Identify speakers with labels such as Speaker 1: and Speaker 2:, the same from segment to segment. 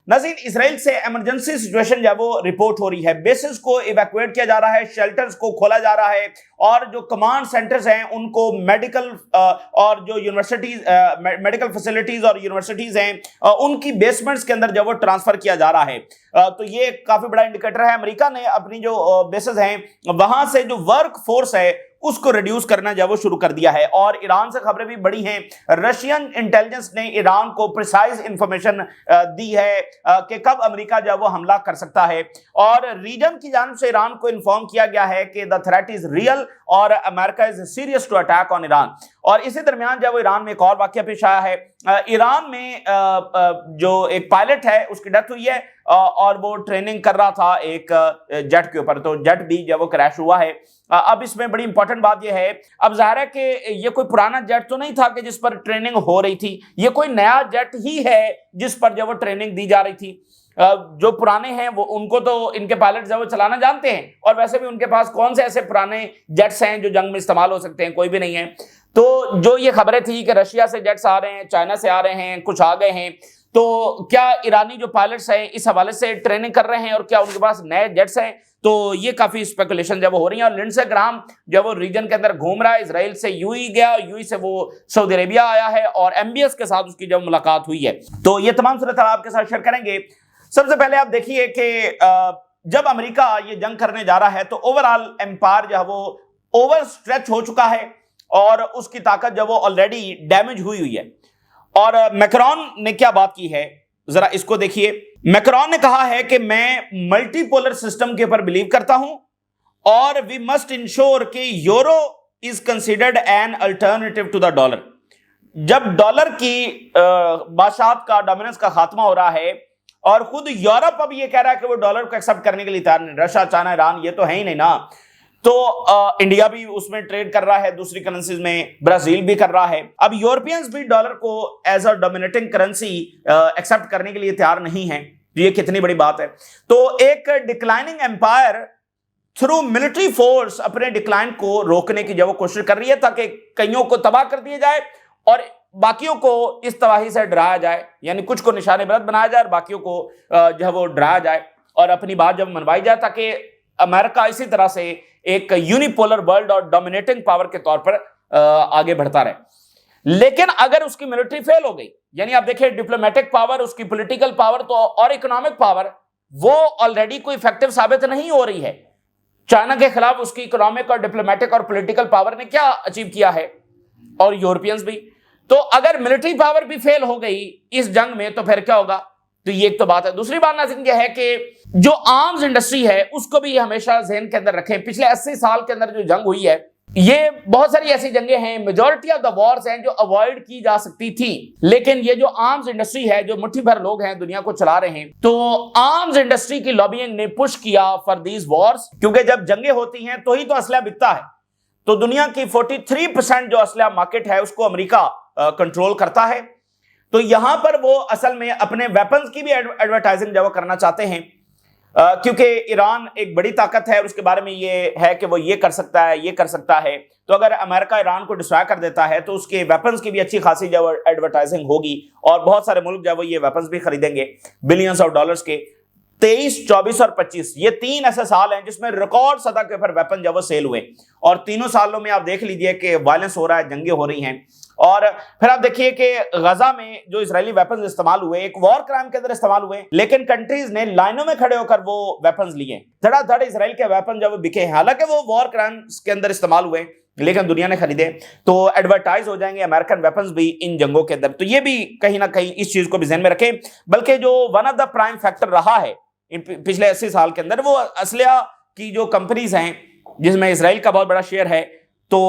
Speaker 1: नाज़रीन, इसराइल से emergency situation जो है वो रिपोर्ट हो रही है, बेसिस को इवैक्यूएट किया जा रहा है, शेल्टर्स को खोला जा रहा है और जो कमांड सेंटर्स हैं उनको मेडिकल और जो यूनिवर्सिटीज मेडिकल फैसिलिटीज और यूनिवर्सिटीज हैं उनकी बेसमेंट्स के अंदर जो वो ट्रांसफर किया जा रहा है। तो ये काफी बड़ा इंडिकेटर है। अमेरिका ने अपनी जो बेसेस हैं वहां से जो वर्क फोर्स है उसको रिड्यूस करना जो वो शुरू कर दिया है। और ईरान से खबरें भी बड़ी हैं, रशियन इंटेलिजेंस ने ईरान को प्रिसाइज इंफॉर्मेशन दी है कि कब अमेरिका जो वो हमला कर सकता है। और रीजन की जानिब से ईरान को इन्फॉर्म किया गया है कि द थ्रेट इज रियल और America is serious to attack on Iran. और इसी दरमियान जब ईरान में एक और वाकया पेश आया है, ईरान में जो एक पायलट है उसकी डेथ हुई है और वो ट्रेनिंग कर रहा था एक जेट के ऊपर, तो जेट भी जब वो क्रैश हुआ है। अब इसमें बड़ी इंपॉर्टेंट बात यह है, अब जाहिर है कि ये कोई पुराना जेट तो नहीं था कि जिस पर ट्रेनिंग हो रही थी, ये कोई नया जेट ही है जिस पर जब वो ट्रेनिंग दी जा रही थी। जो पुराने हैं वो उनको तो इनके पायलट जब वो चलाना जानते हैं, और वैसे भी उनके पास कौन से ऐसे पुराने जेट्स हैं जो जंग में इस्तेमाल हो सकते हैं, कोई भी नहीं है। तो जो ये खबरें थी कि रशिया से जेट्स आ रहे हैं, चाइना से आ रहे हैं, कुछ आ गए हैं, तो क्या ईरानी जो पायलट्स हैं इस हवाले से ट्रेनिंग कर रहे हैं और क्या उनके पास नए जेट्स हैं? तो ये काफी स्पेकुलेशन जब हो रही है। और लिंडसे ग्राहम जब वो रीजन के अंदर घूम रहा है, इसराइल से यूएई गया, यूएई से वो सऊदी अरेबिया आया है और एमबीएस के साथ उसकी जब मुलाकात हुई है। तो ये तमाम सूरत आपके साथ शेयर करेंगे। सबसे पहले आप देखिए कि जब अमेरिका ये जंग करने जा रहा है तो ओवरऑल एम्पायर जो है वो ओवर स्ट्रेच हो चुका है और उसकी ताकत जो वो ऑलरेडी डैमेज हुई है। और मैक्रोन ने क्या बात की है, जरा इसको देखिए। मैक्रोन ने कहा है कि मैं मल्टीपोलर सिस्टम के ऊपर बिलीव करता हूं और वी मस्ट इंश्योर कि euro is considered an alternative to the dollar. जब डॉलर की बादशाहत का डोमिनेंस का खात्मा हो रहा है और खुद यूरोप अब ये कह रहा है कि वो डॉलर को एक्सेप्ट करने के लिए तैयार नहीं, रशिया, चाइना, ईरान ये तो है ही नहीं ना, तो इंडिया भी उसमें ट्रेड कर रहा है, दूसरी करेंसीज में ब्राजील भी कर रहा है। अब यूरोपियंस भी डॉलर को as a dominating currency accept करने के लिए तैयार नहीं है। ये कितनी बड़ी बात है। तो एक declining empire through military force अपने डिक्लाइन को रोकने की जब वो कोशिश कर रही है ताकि कईयों को तबाह कर दिया जाए और बाकियों को इस तबाही से डराया जाए, यानी कुछ को निशाने बरत बनाया जाए और बाकियों को जो है वो डराया जाए और अपनी बात जब मनवाई जाए ताकि अमेरिका इसी तरह से एक यूनिपोलर वर्ल्ड और डोमिनेटिंग पावर के तौर पर आगे बढ़ता रहे। लेकिन अगर उसकी मिलिट्री फेल हो गई, यानी आप देखिए डिप्लोमेटिक पावर, उसकी पॉलिटिकल पावर तो और इकोनॉमिक पावर वो ऑलरेडी कोई इफेक्टिव साबित नहीं हो रही है। चाइना के खिलाफ उसकी इकोनॉमिक और डिप्लोमेटिक और पॉलिटिकल पावर ने क्या अचीव किया है, और यूरोपियंस भी। तो अगर मिलिट्री पावर भी फेल हो गई इस जंग में तो फिर क्या होगा? तो ये एक तो बात है। दूसरी बात नाज़रीन यह है कि जो आर्म्स इंडस्ट्री है उसको भी हमेशा ज़हन के अंदर रखें। पिछले 80 साल के अंदर जो जंग हुई है, ये बहुत सारी ऐसी जंगें हैं, मेजॉरिटी ऑफ द वॉर्स हैं जो अवॉइड की जा सकती थी, लेकिन ये जो आर्म्स इंडस्ट्री है, जो मुट्ठी भर लोग हैं दुनिया को चला रहे हैं, तो आर्म्स इंडस्ट्री की लॉबिंग ने पुश किया फॉर दीज वॉर्स, क्योंकि जब जंगें होती हैं तो ही तो असला बिकता है। तो दुनिया की 43% जो असला मार्केट है उसको अमेरिका कंट्रोल करता है। तो यहां पर वो असल में अपने वेपन्स की भी एडवर्टाइजिंग जब करना चाहते हैं, क्योंकि ईरान एक बड़ी ताकत है और उसके बारे में ये है कि वो ये कर सकता है, ये कर सकता है। तो अगर अमेरिका ईरान को डिस्ट्रॉय कर देता है तो उसके वेपन्स की भी अच्छी खासी जब एडवर्टाइजिंग होगी और बहुत सारे मुल्क जब वो ये वेपन्स भी खरीदेंगे बिलियंस ऑफ डॉलर्स के। 23, 24 और 25 ये 3 ऐसे साल हैं जिसमें रिकॉर्ड सतह के ऊपर वेपन जब वो सेल हुए, और तीनों सालों में आप देख लीजिए कि वायलेंस हो रहा है, जंगें हो रही हैं। और फिर आप देखिए कि गजा में जो इजरायली वेपन्स इस्तेमाल हुए एक वॉर क्राइम के अंदर इस्तेमाल हुए, लेकिन कंट्रीज ने लाइनों में खड़े होकर वो वेपन्स लिए, धड़ाधड़ इजराइल के वेपन जब बिके, हालांकि वो वॉर क्राइम्स के अंदर इस्तेमाल हुए लेकिन दुनिया ने खरीदे, तो एडवर्टाइज हो जाएंगे अमेरिकन वेपन्स भी इन जंगों के अंदर। तो ये भी कहीं ना कहीं इस चीज को भी ध्यान में रखें। बल्कि जो one of the prime factor रहा है पिछले 80 साल के अंदर, वो असलिया की जो कंपनीज हैं जिसमें इसराइल का बहुत बड़ा शेयर है, तो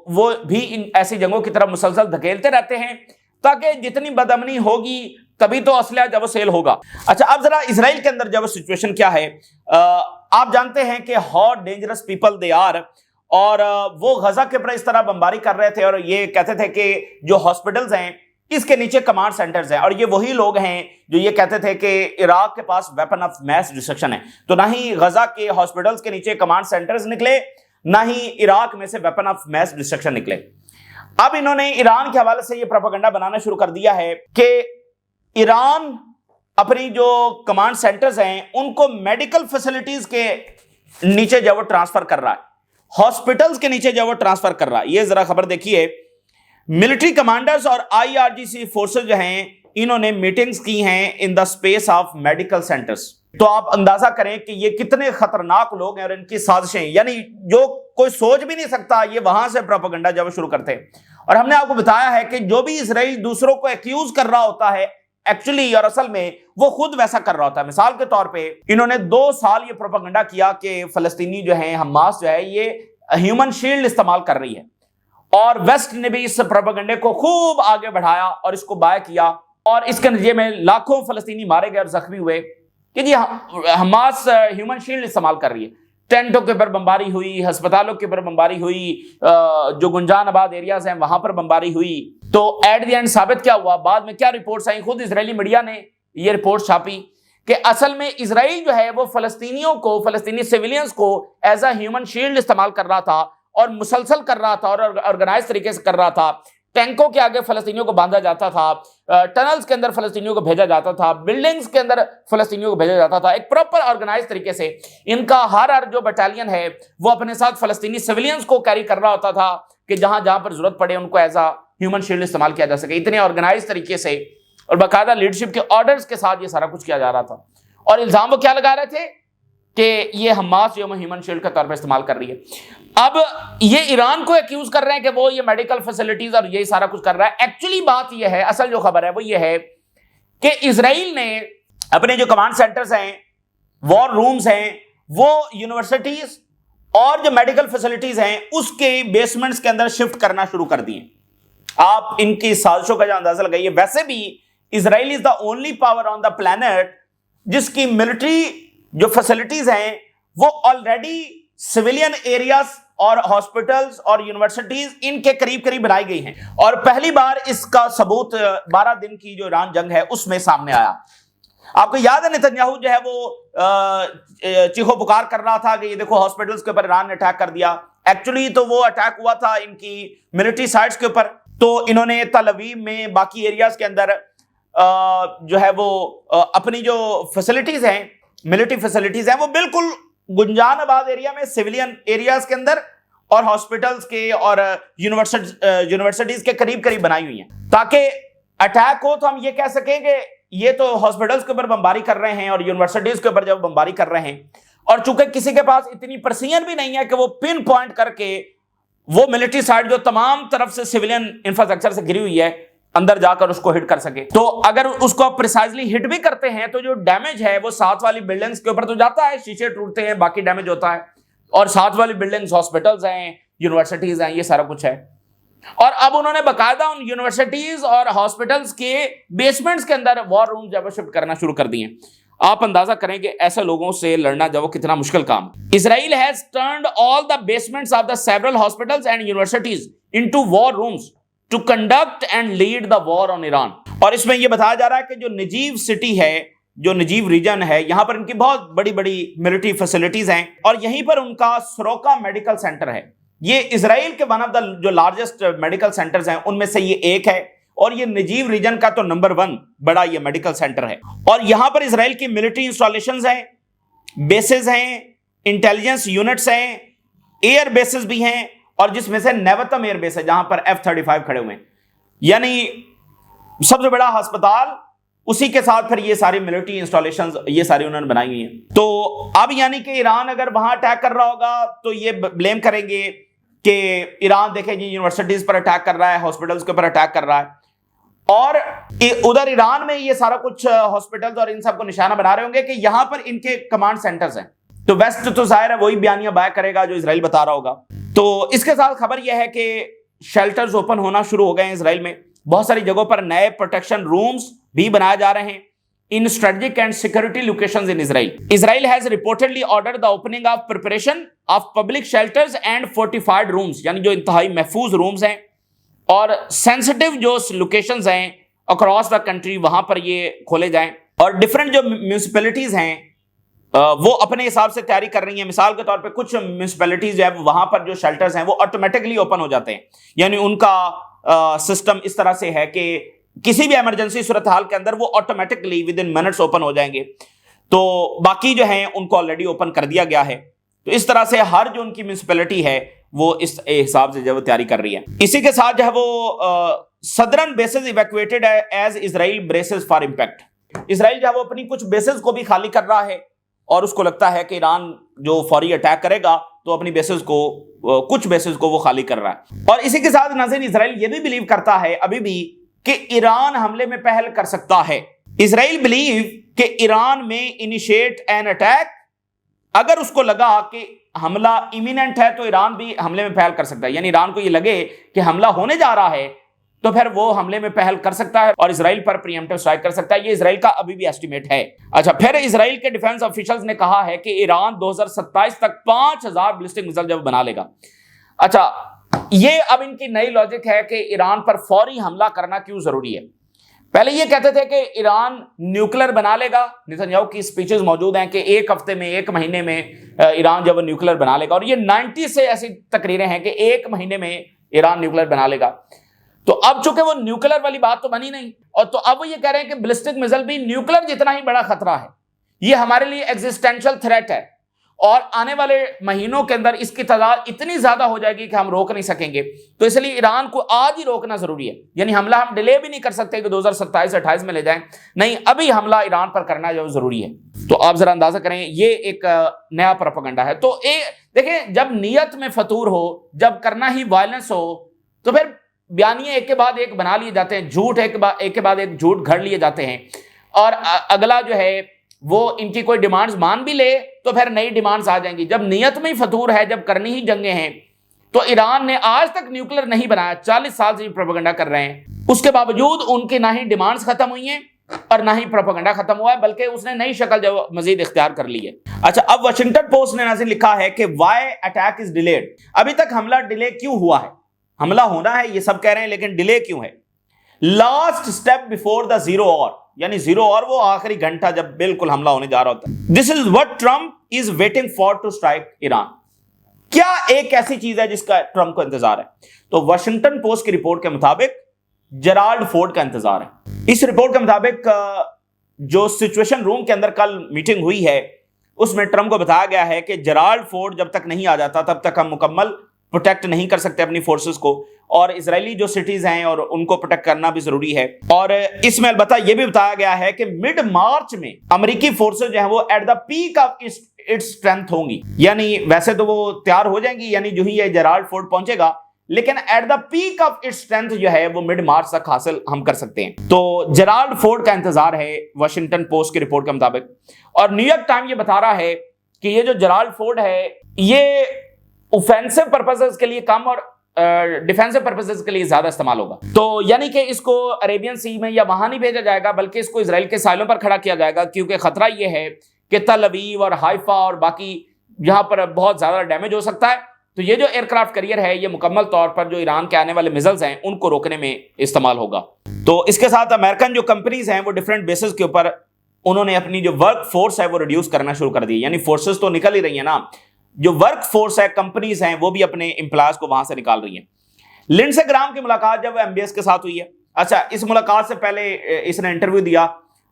Speaker 1: वो भी इन ऐसी जंगों की तरफ मुसलसल धकेलते रहते हैं ताकि जितनी बदअमनी होगी तभी तो असलिया जब वो सेल होगा। अच्छा, अब जरा इसराइल के अंदर जब सिचुएशन क्या है, आप जानते हैं कि how dangerous people they are, और वो गजा के ऊपर इस तरह बमबारी कर रहे थे और ये कहते थे कि जो हॉस्पिटल्स हैं इसके नीचे कमांड सेंटर्स हैं, और ये वही लोग हैं जो ये कहते थे कि इराक के पास वेपन ऑफ मैस डिस्ट्रक्शन है। तो ना ही गजा के हॉस्पिटल्स के नीचे कमांड सेंटर्स निकले, ना ही इराक में से वेपन ऑफ मैस डिस्ट्रक्शन निकले। अब इन्होंने ईरान के हवाले से ये प्रोपेगेंडा बनाना शुरू कर दिया है कि ईरान अपनी जो कमांड सेंटर्स हैं उनको मेडिकल फैसिलिटीज के नीचे जो वो ट्रांसफर कर रहा है, हॉस्पिटल्स के नीचे जो वो ट्रांसफर कर रहा है। ये जरा खबर देखिए, मिलिट्री कमांडर्स और IRGC फोर्सेस जो हैं इन्होंने मीटिंग्स की हैं in the space of medical centres. तो आप अंदाजा करें कि ये कितने खतरनाक लोग हैं और इनकी साजिशें, यानी जो कोई सोच भी नहीं सकता, ये वहां से प्रोपेगेंडा जब शुरू करते हैं। और हमने आपको बताया है कि जो भी इजराइल दूसरों को एक्यूज कर रहा होता है एक्चुअली और असल में वो खुद वैसा कर रहा होता है। मिसाल के तौर पे इन्होंने 2 साल ये प्रोपेगेंडा किया कि फलस्तीनी जो है, हमास जो है, ये ह्यूमन शील्ड इस्तेमाल कर रही है, और वेस्ट ने भी इस प्रोपेगेंडे को खूब आगे बढ़ाया और इसको बाय किया, और इसके नतीजे में लाखों फलस्तीनी मारे गए और जख्मी हुए कि जी हमास ह्यूमन शील्ड इस्तेमाल कर रही है। टेंटों के ऊपर बमबारी हुई, अस्पतालों के ऊपर बमबारी हुई, जो गुंजान आबाद एरियाज हैं वहां पर बमबारी हुई। तो एट द एंड साबित क्या हुआ, बाद में क्या रिपोर्ट्स आई, खुद इजरायली मीडिया ने ये रिपोर्ट छापी कि असल में इजराइल जो है वो फलस्तीनियों को, फलस्तीनी सिविलियंस को एज अ ह्यूमन शील्ड इस्तेमाल कर रहा था और मुसलसल कर रहा था और ऑर्गेनाइज तरीके से कर रहा था। टैंकों के आगे फलस्तीनियों को बांधा जाता था, टनल्स के अंदर फलस्तीनियों को भेजा जाता था, बिल्डिंग्स के अंदर फलस्तीनियों को भेजा जाता था, एक प्रॉपर ऑर्गेनाइज तरीके से। इनका हर जो बटालियन है वो अपने साथ फलस्तीनी सिविलियंस को कैरी कर रहा होता था कि जहां जहां पर जरूरत पड़े उनको एज अ ह्यूमन शील्ड इस्तेमाल किया जा सके। इतने ऑर्गेनाइज तरीके से और बाकायदा लीडरशिप के ऑर्डर्स के साथ ये सारा कुछ किया जा रहा था। और इल्जाम वो क्या लगा रहे थे कि ये हमास जो ह्यूमन शील्ड के तौर पर इस्तेमाल कर रही है। अब ये ईरान को एक्यूज कर रहे हैं कि वो ये मेडिकल फैसिलिटीज और ये सारा कुछ कर रहा है। एक्चुअली बात ये है, असल जो खबर है वो ये है कि इजराइल ने अपने जो कमांड सेंटर्स हैं, वॉर रूम्स हैं, वो यूनिवर्सिटीज और जो मेडिकल फैसिलिटीज हैं उसके बेसमेंट्स के अंदर शिफ्ट करना शुरू कर दिए। आप इनकी साजिशों का जो अंदाजा लगाइए। वैसे भी Israel is the only power on the planet जिसकी मिलिट्री जो फैसिलिटीज हैं वो ऑलरेडी सिविलियन एरियाज और हॉस्पिटल्स और यूनिवर्सिटीज इनके करीब करीब बनाई गई हैं। और पहली बार इसका सबूत 12 दिन की जो ईरान जंग है उसमें सामने आया। आपको याद है नेतन्याहू जो है वो चीखो पुकार कर रहा था कि ये देखो हॉस्पिटल्स के ऊपर ईरान ने अटैक कर दिया। एक्चुअली तो वो अटैक हुआ था इनकी मिलिट्री साइट्स के ऊपर। तो इन्होंने तल अवीव में, बाकी एरियाज के अंदर जो है वो अपनी जो फैसिलिटीज हैं, मिलिट्री फैसिलिटीज हैं, वो बिल्कुल गुंजान आबाद एरिया में, सिविलियन एरियाज के अंदर और हॉस्पिटल्स के और यूनिवर्सिटीज के करीब करीब बनाई हुई हैं, ताकि अटैक हो तो हम ये कह सकें कि ये तो हॉस्पिटल्स के ऊपर बमबारी कर रहे हैं और यूनिवर्सिटीज के ऊपर जब बमबारी कर रहे हैं। और चूंकि किसी के पास इतनी परसियन भी नहीं है कि वो पिन पॉइंट करके वो मिलिट्री साइट जो तमाम तरफ से सिविलियन इंफ्रास्ट्रक्चर से घिरी हुई है अंदर जाकर उसको हिट कर सके। तो अगर उसको प्रिसाइजली हिट भी करते हैं तो जो डैमेज है वो साथ वाली बिल्डिंग्स के ऊपर तो जाता है, शीशे टूटते हैं, बाकी डैमेज होता है, और साथ वाली बिल्डिंग्स हॉस्पिटल्स हैं, यूनिवर्सिटीज हैं, ये सारा कुछ है। और अब उन्होंने बाकायदा उन यूनिवर्सिटीज और हॉस्पिटल्स के बेसमेंट्स के अंदर वॉर रूम जब शिफ्ट करना शुरू कर दिए। आप अंदाजा करें कि ऐसे लोगों से लड़ना जब वो कितना मुश्किल काम है। Israel has turned all the basements of the several hospitals and universities into war rooms to conduct and lead the war on Iran. और इसमें यह बताया जा रहा है कि जो नजीब सिटी है, जो नजीब रीजन है, यहां पर इनकी बहुत बड़ी बड़ी मिलिट्री फैसिलिटीज हैं और यहीं पर उनका सरोका मेडिकल सेंटर है। ये इजराइल के वन ऑफ द जो लार्जेस्ट मेडिकल सेंटर्स हैं उनमें से ये एक है, और ये नजीब रीजन का तो नंबर 1 बड़ा ये मेडिकल सेंटर है। और यहां पर इजराइल की मिलिट्री इंस्टॉलेशंस हैं, बेसेस हैं, इंटेलिजेंस यूनिट्स हैं, एयर बेसेस भी हैं, और जिसमें से नेवतम एयर बेस है जहां पर F-35 खड़े हुए हैं। यानी सबसे बड़ा अस्पताल, उसी के साथ फिर ये सारी मिलिट्री इंस्टॉलेशंस ये सारी उन्होंने बनाई हुई हैं। तो अब यानी कि ईरान अगर वहां अटैक कर रहा होगा तो ये ब्लेम करेंगे कि ईरान देखें जी यूनिवर्सिटीज पर अटैक कर रहा है, हॉस्पिटल्स के ऊपर अटैक कर रहा है। और उधर ईरान में ये सारा कुछ हॉस्पिटल्स और इन सब को निशाना बना रहे होंगे कि यहां पर इनके कमांड सेंटर्स हैं। तो वेस्ट तो जाहिर है वही बयानियां बाय करेगा जो इजराइल बता रहा होगा। तो इसके साथ खबर यह है कि शेल्टर्स ओपन होना शुरू हो गए हैं इजराइल में। बहुत सारी जगहों पर नए प्रोटेक्शन रूम्स भी बनाए जा रहे हैं in strategic and security locations in Israel. Israel has reportedly ordered the opening of preparation of public shelters and fortified rooms, यानी जो इंतहाई महफूज रूम्स हैं और सेंसिटिव जो लोकेशंस हैं अक्रॉस द कंट्री, वहां पर ये खोले जाएं। और डिफरेंट जो म्यूनिसिपैलिटीज हैं वो अपने हिसाब से तैयारी कर रही हैं। मिसाल के तौर पे कुछ म्यूनिसिपैलिटीज जो है वहां पर जो शेल्टर्स हैं वो ऑटोमेटिकली ओपन हो जाते हैं, यानी उनका सिस्टम इस तरह से है कि کسی بھی ایمرجنسی صورتحال کے اندر وہ automatically with in minutes open ہو جائیں گے. تو باقی جو ہیں ان کو آلریڈی اوپن کر دیا گیا ہے. تو اس طرح سے ہر جو ان کی میونسپلٹی ہے وہ اس حساب سے جو ہے وہ تیاری کر رہی ہے. اسی کے ساتھ جو ہے وہ southern bases evacuated as Israel braces for impact. Israel جو ہے وہ اپنی کچھ بیسز کو بھی خالی کر رہا ہے اور اس کو لگتا ہے کہ ایران جو فوری اٹیک کرے گا تو اپنی بیسز کو کچھ بیسز کو وہ خالی کر رہا ہے. اور اسی کے ساتھ ناظرین اسرائیل یہ بھی بلیو کرتا ہے ابھی بھی کہ ایران حملے میں پہل کر سکتا ہے. اسرائیل بلیو کہ ایران میں انیشیٹ این اٹیک، اگر اس کو لگا کہ حملہ ایمیننٹ ہے تو ایران بھی حملے میں پہل کر سکتا ہے. یعنی ایران کو یہ لگے کہ حملہ ہونے جا رہا ہے تو پھر وہ حملے میں پہل کر سکتا ہے اور اسرائیل پر پریمپٹیو اسٹرائک کر سکتا ہے. یہ اسرائیل کا ابھی بھی ایسٹیمیٹ ہے. اچھا، پھر اسرائیل کے ڈیفنس آفیشلز نے کہا ہے کہ ایران 2027 تک 5000 بیلسٹک میزائل جب بنا لے گا. اچھا، یہ اب ان کی نئی لاجک ہے کہ ایران پر فوری حملہ کرنا کیوں ضروری ہے. پہلے یہ کہتے تھے کہ ایران نیوکلر بنا لے گا. نیتن یاہو کی سپیچز موجود ہیں کہ ایک ہفتے میں، ایک مہینے میں ایران جب نیوکلر بنا لے گا، اور یہ 90 سے ایسی تقریریں ہیں کہ ایک مہینے میں ایران نیوکلر بنا لے گا. تو اب چونکہ وہ نیوکلر والی بات تو بنی نہیں، اور تو اب وہ یہ کہہ رہے ہیں کہ بیلسٹک میزائل بھی نیوکلر جتنا ہی بڑا خطرہ ہے، یہ ہمارے لیے ایگزسٹینشل تھریٹ ہے، اور آنے والے مہینوں کے اندر اس کی تعداد اتنی زیادہ ہو جائے گی کہ ہم روک نہیں سکیں گے. تو اس لیے ایران کو آج ہی روکنا ضروری ہے. یعنی حملہ ہم ڈیلے بھی نہیں کر سکتے کہ 2027-28 میں لے جائیں، نہیں، ابھی حملہ ایران پر کرنا جو ضروری ہے. تو آپ ذرا اندازہ کریں، یہ ایک نیا پروپیگنڈا ہے. تو دیکھیں، جب نیت میں فطور ہو، جب کرنا ہی وائلنس ہو، تو پھر بیانیے ایک کے بعد ایک بنا لیے جاتے ہیں، جھوٹ ایک کے بعد ایک جھوٹ گھڑ لیے جاتے ہیں، اور اگلا جو ہے وہ ان کی کوئی ڈیمانڈز مان بھی لے تو پھر نئی ڈیمانڈز آ جائیں گی. جب نیت میں ہی فطور ہے، جب کرنی ہی جنگیں ہیں، تو ایران نے آج تک نیوکلر نہیں بنایا، 40 سال سے پروپیگنڈا کر رہے ہیں، اس کے باوجود ان کی نہ ہی ڈیمانڈز ختم ہوئی ہیں اور نہ ہی پروپیگنڈا ختم ہوا ہے، بلکہ اس نے نئی شکل جو مزید اختیار کر لی ہے. اچھا، اب واشنگٹن پوسٹ نے ناظرین لکھا ہے کہ وائی اٹیک از ڈیلیڈ. ابھی تک حملہ ڈیلے کیوں ہوا ہے؟ حملہ ہونا ہے یہ سب کہہ رہے ہیں، لیکن ڈیلے کیوں ہے؟ Last step before the zero hour, یعنی زیرو آور وہ آخری گھنٹہ جب بالکل حملہ ہونے جا رہا ہوتا ہے. This is what Trump is waiting for to strike Iran. کیا ایک ایسی چیز ہے جس کا ٹرمپ کو انتظار ہے؟ تو واشنگٹن پوسٹ کی رپورٹ کے مطابق جیرالڈ فورڈ کا انتظار ہے. اس رپورٹ کے مطابق جو سچویشن روم کے اندر کل میٹنگ ہوئی ہے اس میں ٹرمپ کو بتایا گیا ہے کہ جیرالڈ فورڈ جب تک نہیں آ جاتا تب تک ہم مکمل پروٹیکٹ نہیں کر سکتے اپنی فورسز کو، اور اسرائیلی جو سٹیز ہیں اور ان کو پروٹیکٹ کرنا بھی ضروری ہے. اور اس میں البتہ یہ بھی بتایا گیا ہے کہ مڈ مارچ میں امریکی فورسز جو ہیں وہ at the peak of its strength ہوں گی. یعنی ویسے تو وہ تیار ہو جائیں گی، یعنی جو ہی یہ جیرالڈ فورڈ پہنچے گا، لیکن at the peak of its strength جو ہے وہ مڈ مارچ تک حاصل ہم کر سکتے ہیں. تو جیرالڈ فورڈ کا انتظار ہے واشنگٹن پوسٹ کی رپورٹ کے مطابق. اور نیو یارک ٹائم یہ بتا رہا ہے کہ یہ جو جیرالڈ فورڈ ہے یہ اوفینسو پرپسز کے لیے کم اور ڈیفینسو پرپسز کے لیے زیادہ استعمال ہوگا. تو یعنی کہ اس کو عربین سی میں یا وہاں نہیں بھیجا جائے گا، بلکہ اس کو اسرائیل کے ساحلوں پر کھڑا کیا جائے گا، کیونکہ خطرہ یہ ہے کہ تل ابیب اور حائفہ اور باقی یہاں پر بہت زیادہ ڈیمیج ہو سکتا ہے. تو یہ جو ایئر کرافٹ کیریئر ہے یہ مکمل طور پر جو ایران کے آنے والے میزائلز ہیں ان کو روکنے میں استعمال ہوگا. تو اس کے ساتھ امریکن جو کمپنیز ہیں وہ ڈفرینٹ بیسز کے اوپر انہوں نے اپنی جو ورک فورس ہے وہ ریڈیوس کرنا شروع کر دی. یعنی فورسز تو نکل ہی رہی ہیں نا، جو ورک فورس ہے، کمپنیز ہیں، وہ بھی اپنے امپلائز کو وہاں سے نکال رہی ہیں. لنڈسے گرام کی ملاقات جب ایم بی ایس کے ساتھ ہوئی ہے، اچھا اس ملاقات سے پہلے اس نے انٹرویو دیا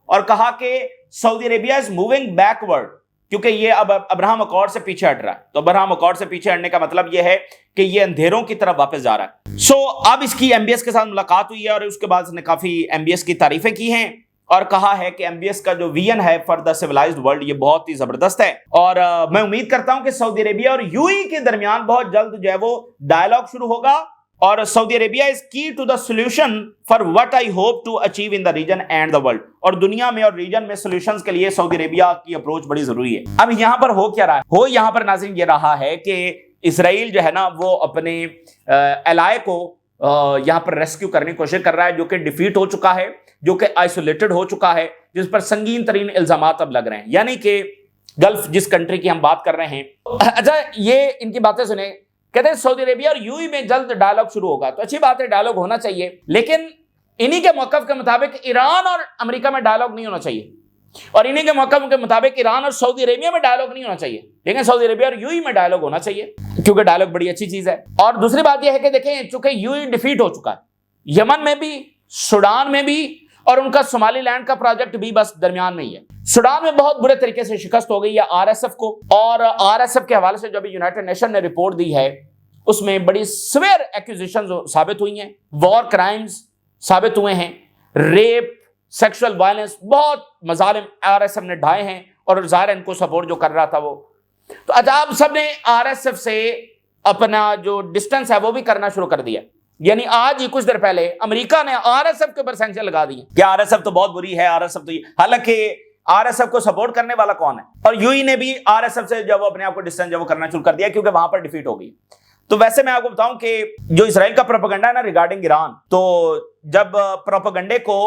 Speaker 1: اور کہا کہ سعودی عربیہ از موونگ بیکورڈ، کیونکہ یہ اب ابراہم اکارڈ سے پیچھے ہٹ رہا ہے. تو ابراہم اکارڈ سے پیچھے ہٹنے کا مطلب یہ ہے کہ یہ اندھیروں کی طرف واپس جا رہا ہے. سو اب اس کی ایم بی ایس کے ساتھ ملاقات ہوئی ہے اور اس کے بعد اس نے کافی ایم بی ایس کی تعریفیں کی ہیں اور کہا ہے کہ ایم بی ایس کا جو ویژن ہے فار دا سویلائزڈ ورلڈ یہ بہت ہی زبردست ہے. اور میں امید کرتا ہوں کہ سعودی عربیہ اور یو اے کے درمیان بہت جلد جو ہے وہ ڈائلاگ شروع ہوگا، اور سعودی Arabia is key to the solution for what I hope to achieve in the region and the world. اور دنیا میں اور ریجن میں سولوشنز کے لیے سعودی عربیہ کی اپروچ بڑی ضروری ہے. اب یہاں پر ہو کیا رہا ہے؟ ہو یہاں پر ناظرین یہ رہا ہے کہ اسرائیل جو ہے نا وہ اپنے الائے کو یہاں پر ریسکیو کرنے کی کوشش کر رہا ہے، جو کہ ڈیفیٹ ہو چکا ہے، جو کہ آئسولیٹڈ ہو چکا ہے، جس پر سنگین ترین الزامات اب لگ رہے ہیں. یعنی کہ گلف جس کنٹری کی ہم بات کر رہے ہیں. اچھا یہ ان کی باتیں سنیں، کہتے ہیں سعودی عربیہ اور یو اے میں جلد ڈائلاگ شروع ہوگا. تو اچھی بات ہے، ڈائلاگ ہونا چاہیے، لیکن انہی کے موقف کے مطابق ایران اور امریکہ میں ڈائلاگ نہیں ہونا چاہیے، اور انہی کے موقف کے مطابق ایران اور سعودی عربیہ میں ڈائلاگ نہیں ہونا چاہیے، لیکن سعودی عربیہ اور یو اے میں ڈائلاگ ہونا چاہیے، کیونکہ ڈائلاگ بڑی اچھی چیز ہے. اور دوسری بات یہ ہے کہ دیکھیں چونکہ یو اے ڈیفیٹ ہو چکا ہے، یمن میں بھی سوڈان میں بھی اور ان کا صومالی لینڈ کا پروجیکٹ بھی بس درمیان میں ہی ہے۔ سوڈان میں بہت برے طریقے سے شکست ہو گئی ہے آر ایس ایف کو، اور آر ایس ایف کے حوالے سے جو ابھی یونائٹڈ نیشن نے رپورٹ دی ہے اس میں بڑی سویر ایکوزیشنز ثابت ہوئی ہیں، وار کرائمز ثابت ہوئے ہیں، ریپ، سیکشل وائلنس، بہت مظالم آر ایس ایف نے ڈھائے ہیں، اور ظاہر ان کو سپورٹ جو کر رہا تھا وہ تو عجاب سب نے آر ایس ایف سے اپنا جو ڈسٹنس ہے وہ بھی کرنا شروع کر دیا۔ یعنی آج ہی کچھ دیر پہلے امریکہ نے آر ایس ایف کے اوپر سینکشن لگا دی کہ آر ایس ایف تو بہت بری ہے، آر ایس ایف تو یہ، حالانکہ آر ایس ایف کو سپورٹ کرنے والا کون ہے؟ اور یو ای نے بھی آر ایس ایف سے جب وہ اپنے آپ کو ڈسٹنس جب وہ کرنا شروع کر دیا کیونکہ وہاں پر ڈیفیٹ ہو گئی۔ تو ویسے میں آپ کو بتاؤں کہ جو اسرائیل کا پروپیگنڈا ہے نا ریگارڈنگ ایران، تو جب پروپیگنڈے کو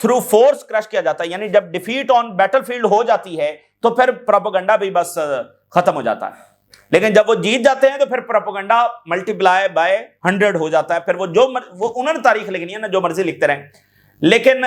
Speaker 1: تھرو فورس کرش کیا جاتا ہے، یعنی جب ڈیفیٹ آن بیٹل فیلڈ ہو جاتی ہے تو پھر پروپیگنڈا بھی بس ختم ہو جاتا ہے، لیکن جب وہ جیت جاتے ہیں تو پھر پروپیگنڈا ملٹی پلائی بائی 100 ہو جاتا ہے۔ پھر وہ انہوں نے تاریخ لکھنی ہے نا، جو مرضی لکھتے رہیں، لیکن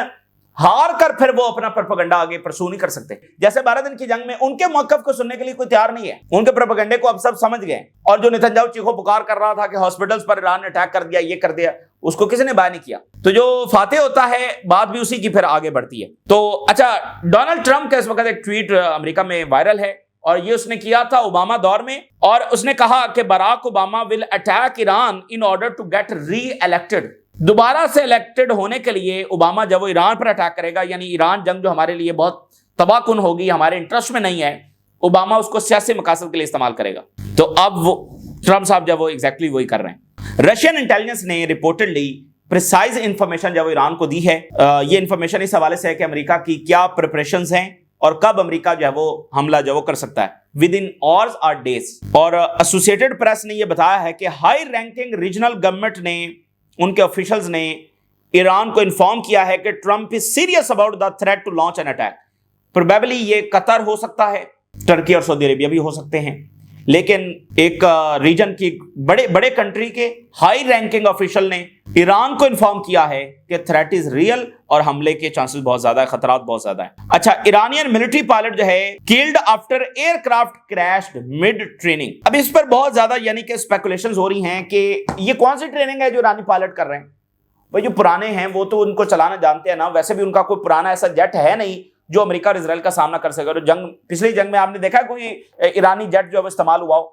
Speaker 1: ہار کر پھر وہ اپنا پروپیگنڈا آگے پرسو نہیں کر سکتے۔ جیسے 12 دن کی جنگ میں ان کے موقف کو سننے کے لیے کوئی تیار نہیں ہے، ان کے پروپیگنڈے کو اب سب سمجھ گئے، اور جو نتنیاہو چیخو پکار کر رہا تھا کہ ہاسپٹلز پر ایران نے اٹیک کر دیا، یہ کر دیا، اس کو کسی نے بائے نہیں کیا۔ تو جو فاتح ہوتا ہے بات بھی اسی کی پھر آگے بڑھتی ہے۔ تو اچھا، ڈونلڈ ٹرمپ کا اس وقت ایک ٹویٹ امریکہ میں وائرل ہے، اور یہ اس نے کیا تھا اوباما دور میں، اور اس نے کہا کہ Barack Obama will attack Iran in order to get re-elected. دوبارہ سے الیکٹڈ ہونے کے لیے اوباما جب وہ ایران پر اٹیک کرے گا، یعنی ایران جنگ جو ہمارے لیے بہت تباہ کن ہوگی، ہمارے انٹرسٹ میں نہیں ہے، اوباما اس کو سیاسی مقاصد کے لیے استعمال کرے گا۔ تو اب وہ ٹرمپ صاحب جب وہ ایگزیکٹلی وہی کر رہے ہیں۔ رشین انٹیلیجنس نے رپورٹڈلی پریسائز انفارمیشن جب ایران کو دی ہے، یہ انفارمیشن اس حوالے سے ہے کہ امریکہ کی کیا پریپریشنز ہیں اور کب امریکہ جو ہے وہ حملہ جو وہ کر سکتا ہے ود ان آورز اور ڈیز۔ اور ایسوسیٹڈ پریس نے یہ بتایا ہے کہ ہائی رینکنگ ریجنل گورنمنٹ نے، ان کے آفیشلز نے ایران کو انفارم کیا ہے کہ Trump is serious about the threat to launch an attack. Probably یہ قطر ہو سکتا ہے، ترکی اور سعودی عربیہ بھی ہو سکتے ہیں، لیکن ایک ریجن کی بڑے کنٹری کے ہائی رینکنگ آفیشل نے ایران کو انفارم کیا ہے کہ تھریٹ از ریئل اور حملے کے چانسز بہت زیادہ ہے، خطرات بہت زیادہ ہیں۔ اچھا، ایرانین ملٹری پائلٹ جو ہے killed after aircraft crashed mid training. اب اس پر بہت زیادہ یعنی کہ اسپیکولیشنز ہو رہی ہیں کہ یہ کون سی ٹریننگ ہے جو ایرانی پائلٹ کر رہے ہیں۔ بھائی جو پرانے ہیں وہ تو ان کو چلانا جانتے ہیں نا، ویسے بھی ان کا کوئی پرانا ایسا جیٹ ہے نہیں جو امریکہ اور اسرائیل کا سامنا کر سکے۔ اور پچھلی جنگ میں آپ نے دیکھا کوئی ایرانی جیٹ جو ہے وہ استعمال ہوا ہو،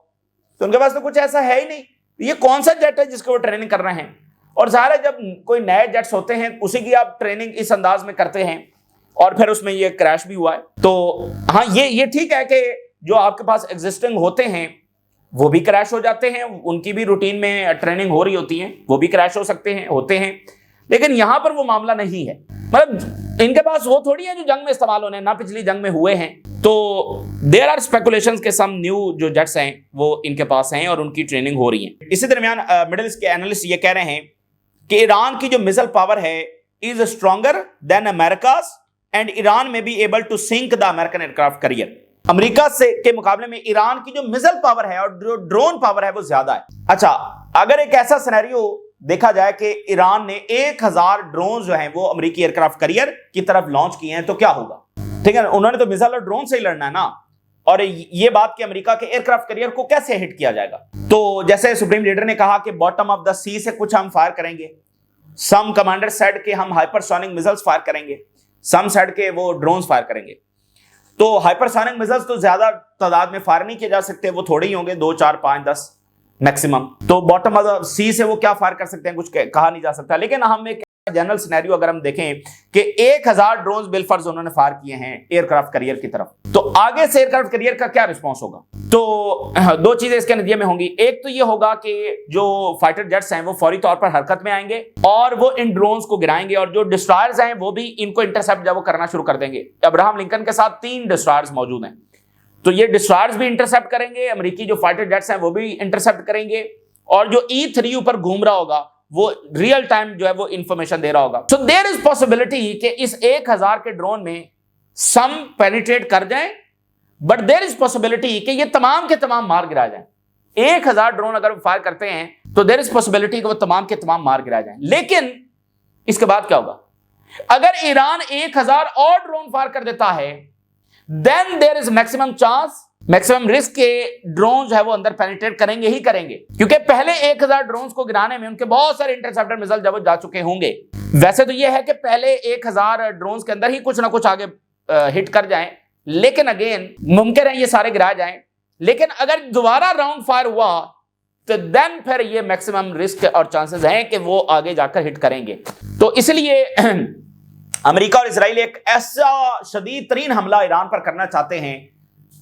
Speaker 1: تو ان کے پاس تو کچھ ایسا ہے ہی نہیں۔ یہ کون سا جیٹ ہے جس کو وہ ٹریننگ کر رہے ہیں؟ اور ظاہر ہے جب کوئی نئے جیٹس ہوتے ہیں اسی کی آپ ٹریننگ اس انداز میں کرتے ہیں، اور پھر اس میں یہ کریش بھی ہوا ہے۔ تو ہاں یہ ٹھیک ہے کہ جو آپ کے پاس ایگزسٹنگ ہوتے ہیں وہ بھی کریش ہو جاتے ہیں، ان کی بھی روٹین میں ٹریننگ ہو رہی ہوتی ہے، وہ بھی کریش ہو سکتے ہیں، ہوتے ہیں، لیکن یہاں پر وہ معاملہ نہیں ہے۔ مطلب ان کے پاس وہ تھوڑی ہے جو جنگ میں استعمال ہونے، نہ پچھلی جنگ میں ہوئے ہیں۔ تو دیر آر اسپیکولیشنز کہ سم نیو جو جیٹس ہیں وہ ان کے پاس ہیں اور ان کی ٹریننگ ہو رہی ہے۔ اسی درمیان مڈل ایسٹ کے اینالسٹ یہ کہہ رہے ہیں کہ ایران کی جو میزائل پاور ہے is stronger than America's and Iran میں be able to sink the American aircraft carrier. امریکہ سے کے مقابلے میں ایران کی جو میزائل پاور ہے اور جو ڈرون پاور ہے وہ زیادہ ہے۔ اچھا، اگر ایک ایسا سینیریو دیکھا جائے کہ ایران نے 1000 ڈرون جو ہیں وہ امریکی ایئرکرافٹ کیریئر کی طرف لانچ کیے ہیں تو کیا ہوگا؟ ٹھیک ہے، انہوں نے تو میزائل اور ڈرون سے ہی لڑنا ہے نا، اور یہ بات کہ امریکہ کے ایئرکرافٹ کیریئر کو کیسے ہٹ کیا جائے گا؟ تو جیسے سپریم لیڈر نے کہا کہ باٹم آف دا سی سے کچھ ہم فائر کریں گے، سم کمانڈر سیڈ کہ ہم ہائپرسونک میزائلز فائر کریں گے، سم سیڈ کے وہ ڈرونز فائر کریں گے۔ تو ہائپرسونک میزائلز تو زیادہ تعداد میں فائر نہیں کیے جا سکتے، وہ تھوڑے ہی ہوں گے، 2 4 5 10 میکسیمم۔ تو باٹم آف دا سی سے وہ کیا فائر کر سکتے ہیں کچھ کہا نہیں جا سکتا، لیکن ہم ایک جنرل سینیریو اگر ہم دیکھیں کہ 1000 ڈرونز بالفرض انہوں نے فائر کیے ہیں ایئر کرافٹ کیریئر کی طرف، تو آگے سے ایئر کرافٹ کیریئر کا کیا رسپانس ہوگا؟ تو 2 چیزیں اس کے نتیجے میں ہوں گی۔ ایک تو یہ ہوگا کہ جو فائٹر جیٹس ہیں وہ فوری طور پر حرکت میں آئیں گے اور وہ ان ڈرونز کو گرائیں گے، اور جو ڈسٹرائرز ہیں وہ بھی ان کو انٹرسپٹ جب وہ کرنا شروع کر دیں گے۔ ابراہم لنکن کے ساتھ 3 ڈسٹرائرز موجود ہیں، تو یہ ڈسٹرائرز بھی انٹرسپٹ کریں گے، امریکی جو فائٹر جیٹس ہیں وہ بھی انٹرسپٹ کریں گے، اور جو E3 اوپر گھوم رہا ہوگا وہ ریئل ٹائم جو ہے وہ انفارمیشن دے رہا ہوگا۔ سو دیر از پاسبلٹی کہ اس 1000 کے ڈرون میں سم پینیٹریٹ کر جائیں، بٹ دیر از پاسبلٹی کہ یہ تمام کے تمام مار گرا جائیں۔ 1000 ڈرون اگر وہ فائر کرتے ہیں تو دیر از پاسبلٹی کہ وہ تمام کے تمام مار گرا جائیں۔ لیکن اس کے بعد کیا ہوگا؟ اگر ایران 1000 اور ڈرون فائر کر دیتا ہے، then there is maximum chance maximum risk के ड्रोन जो है वो अंदर पेनिट्रेट करेंगे ही करेंगे, क्योंकि पहले 1000 ड्रोन को गिराने में उनके बहुत सारे इंटरसेप्टर मिसाइल जब जा चुके होंगे। वैसे तो ये है कि पहले 1000 ड्रोन के अंदर ही कुछ ना कुछ आगे हिट कर जाएं, लेकिन अगेन मुमकिन है ये सारे गिरा जाएं, लेकिन अगर दोबारा राउंड फायर हुआ तो देन फिर ये मैक्सिमम रिस्क और चांसेस हैं कि वो आगे जाकर हिट करेंगे। तो इसलिए अमेरिका और इजराइल एक ऐसा शदीद तरीन हमला ईरान पर करना चाहते हैं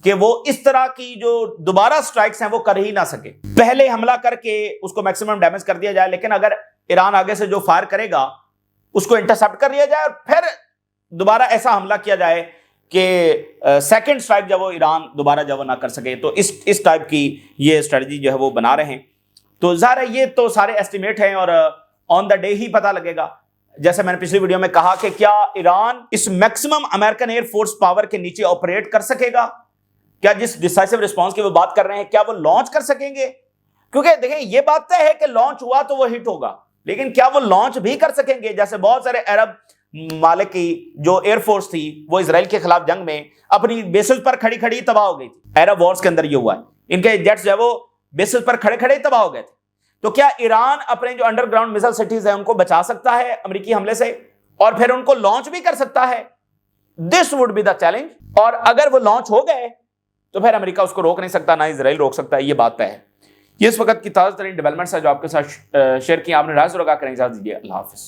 Speaker 1: कि वो इस तरह की जो दोबारा स्ट्राइक्स हैं वो कर ही ना सके। पहले हमला करके उसको मैक्सिमम डैमेज कर दिया जाए, लेकिन अगर ईरान आगे से जो फायर करेगा उसको इंटरसेप्ट कर लिया जाए और फिर दोबारा ऐसा हमला किया जाए कि सेकंड स्ट्राइक जब वो ईरान दोबारा जब वो ना कर सके। तो इस टाइप की ये स्ट्रेटजी जो है वो बना रहे हैं। तो ज़ाहिर है ये तो सारे एस्टिमेट हैं और ऑन द डे ही पता लगेगा। जैसे मैंने पिछली वीडियो में कहा कि क्या ईरान इस मैक्सिमम अमेरिकन एयरफोर्स पावर के नीचे ऑपरेट कर सकेगा, क्या जिस डिसाइसिव रिस्पॉन्स की वो बात कर रहे हैं क्या वो लॉन्च कर सकेंगे? क्योंकि देखें ये बात तय है कि लॉन्च हुआ तो वो हिट होगा, लेकिन क्या वो लॉन्च भी कर सकेंगे? जैसे बहुत सारे अरब मालिक की जो एयरफोर्स थी वो इजराइल के खिलाफ जंग में अपनी बेसिस पर खड़ी खड़ी तबाह हो गई थी। अरब वॉर्स के अंदर ये हुआ है, इनके जेट्स जो है वो बेसिस पर खड़े खड़े तबाह हो गए थे। तो क्या ईरान अपने जो अंडरग्राउंड मिसाइल सिटीज है उनको बचा सकता है अमेरिकी हमले से और फिर उनको लॉन्च भी कर सकता है? This would be the challenge. और अगर वो लॉन्च हो गए तो फिर अमेरिका उसको रोक नहीं सकता, ना इजराइल रोक सकता है, ये बात तय है। ये इस वक्त की ताज़ा तरीन डेवलपमेंट्स है जो आपके साथ शेयर की। आपने राय जरूर करें। इजाज़त दीजिए, अल्लाह हाफिज़।